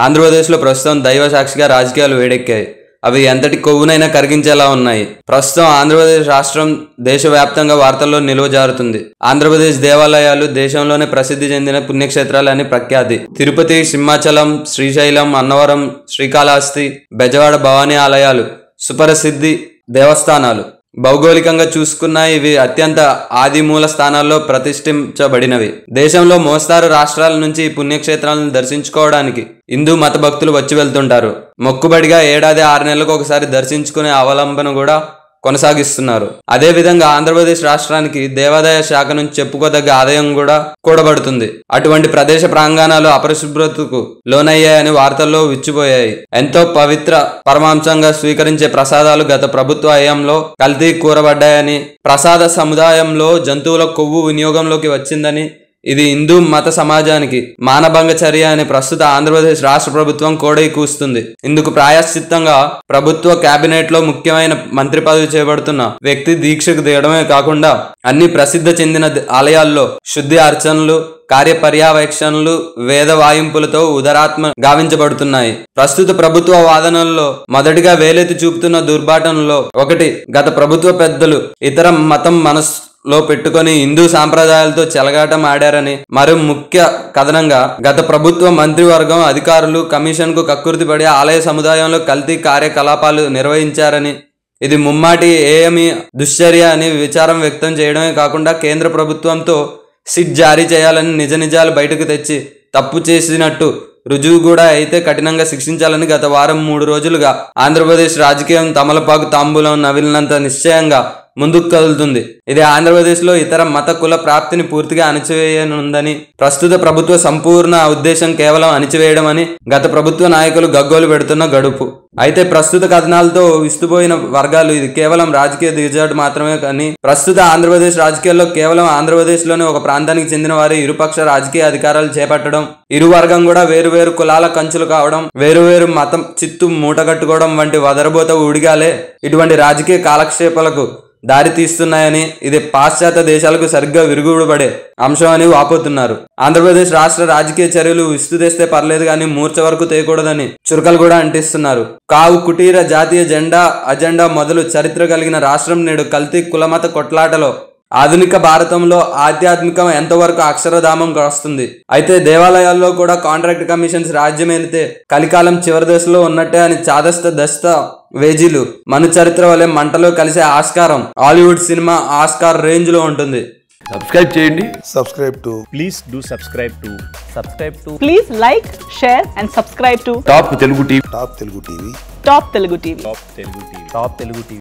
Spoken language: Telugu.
ఆంధ్రప్రదేశ్లో ప్రస్తుతం దైవ సాక్షిగా రాజకీయాలు వేడెక్కాయి. అవి ఎంతటి కొవ్వునైనా కరిగించేలా ఉన్నాయి. ప్రస్తుతం ఆంధ్రప్రదేశ్ రాష్ట్రం దేశవ్యాప్తంగా వార్తల్లో నిలువ జారుతుంది. ఆంధ్రప్రదేశ్ దేవాలయాలు దేశంలోనే ప్రసిద్ధి చెందిన పుణ్యక్షేత్రాలని ప్రఖ్యాతి. తిరుపతి, సింహాచలం, శ్రీశైలం, అన్నవరం, శ్రీకాళహస్తి, బెజవాడ భవానీ ఆలయాలు సుప్రసిద్ధి దేవస్థానాలు. భౌగోళికంగా చూసుకున్నా ఇవి అత్యంత ఆదిమూల స్థానాల్లో ప్రతిష్ఠించబడినవి. దేశంలో మోస్తారు రాష్ట్రాల నుంచి ఈ పుణ్యక్షేత్రాలను దర్శించుకోవడానికి హిందూ మత భక్తులు వచ్చి వెళ్తుంటారు. మొక్కుబడిగా ఏడాది 6 నెలలకు ఒకసారి దర్శించుకునే అవలంబన కూడా కొనసాగిస్తున్నారు. అదేవిధంగా ఆంధ్రప్రదేశ్ రాష్ట్రానికి దేవాదాయ శాఖ నుంచి చెప్పుకోదగ్గ ఆదాయం కూడా కూడబడుతుంది. అటువంటి ప్రదేశ ప్రాంగణాలు అపరిశుభ్రతకు లోనయ్యాయని వార్తల్లో విచ్చిపోయాయి. ఎంతో పవిత్ర పరమాంశంగా స్వీకరించే ప్రసాదాలు గత ప్రభుత్వ హయాంలో కల్తీ కూరబడ్డాయని, ప్రసాద సముదాయంలో జంతువుల కొవ్వు వినియోగంలోకి వచ్చిందని, ఇది హిందూ మత సమాజానికి మానభంగ చర్య అని ప్రస్తుత ఆంధ్రప్రదేశ్ రాష్ట్ర ప్రభుత్వం కోడై కూస్తుంది. ఇందుకు ప్రాయశ్చిత్తంగా ప్రభుత్వ కేబినెట్ లో ముఖ్యమైన మంత్రి పదవి చేపడుతున్న వ్యక్తి దీక్షకు దిగడమే కాకుండా అన్ని ప్రసిద్ధ చెందిన ఆలయాల్లో శుద్ధి అర్చనలు, కార్యపర్యవేక్షణలు, వేద వాయింపులతో ఉదరాత్మ గావించబడుతున్నాయి. ప్రస్తుత ప్రభుత్వ వాదనల్లో మొదటిగా వేలెత్తి చూపుతున్న దుర్బాటనలో ఒకటి, గత ప్రభుత్వ పెద్దలు ఇతర మతం మనసులో పెట్టుకుని హిందూ సాంప్రదాయాలతో చెలగాటం ఆడారని, మరో ముఖ్య కథనంగా గత ప్రభుత్వ మంత్రివర్గం అధికారులు కమిషన్ కు కక్కుర్తిపడి ఆలయ సముదాయంలో కల్తీ కార్యకలాపాలు నిర్వహించారని, ఇది ముమ్మాటి ఏఎంఈ దుశ్చర్య అని విచారం వ్యక్తం చేయడమే కాకుండా కేంద్ర ప్రభుత్వంతో సిట్ జారీ చేయాలని, నిజ నిజాలు బయటకు తెచ్చి తప్పు చేసినట్టు రుజువు కూడా అయితే కఠినంగా శిక్షించాలని గత వారం 3 రోజులుగా ఆంధ్రప్రదేశ్ రాజకీయం తమలపాకు తాంబూలం నవిలినంత నిశ్చయంగా ముందుకు కదులుతుంది. ఇది ఆంధ్రప్రదేశ్లో ఇతర మత కుల ప్రాప్తిని పూర్తిగా అణచివేయనుందని, ప్రస్తుత ప్రభుత్వ సంపూర్ణ ఉద్దేశం కేవలం అణిచివేయడం అని గత ప్రభుత్వ నాయకులు గగ్గోలు పెడుతున్న గడుపు. అయితే ప్రస్తుత కథనాలతో విస్తుపోయిన వర్గాలు ఇది కేవలం రాజకీయ దిగజాటు మాత్రమే కానీ, ప్రస్తుత ఆంధ్రప్రదేశ్ రాజకీయాల్లో కేవలం ఆంధ్రప్రదేశ్లోని ఒక ప్రాంతానికి చెందిన వారి ఇరుపక్ష రాజకీయ అధికారాలు చేపట్టడం, ఇరు వర్గం కూడా వేరువేరు కులాల కంచులు కావడం, వేరువేరు మతం చిత్తు మూటగట్టుకోవడం వంటి వదరబోత ఉడిగాలే ఇటువంటి రాజకీయ కాలక్షేపాలకు దారి తీస్తున్నాయని, ఇది పాశ్చాత్య దేశాలకు సరిగ్గా విరుగుబడే అంశం అని వాపోతున్నారు. ఆంధ్రప్రదేశ్ రాష్ట్ర రాజకీయ చర్యలు విస్తు తెస్తే పర్లేదు కానీ మూర్ఛ వరకు తేయకూడదని చురకలు కూడా అంటిస్తున్నారు. కావు కుటీర జాతీయ జెండా అజెండా మొదలు చరిత్ర కలిగిన రాష్ట్రం నేడు కల్తీ కులమత కొట్లాటలో ఆధునిక భారతంలో ఆధ్యాత్మికం ఎంతవరకు అక్షరధామం కాస్తుంది. అయితే దేవాలయాల్లో కూడా కాంట్రాక్ట్ కమిషన్స్ రాజ్యమేలితే కలికాలం చివరి దశలో ఉన్నట్టే అని చాదస్త దస్త వేజీలు మన చరిత్ర వలె మంటలో కలిసే ఆస్కారం హాలీవుడ్ సినిమా ఆస్కార్ రేంజ్ లో ఉంటుంది. సబ్స్క్రైబ్ చేయండి. Please like, share and subscribe to top Telugu TV. Top Telugu TV.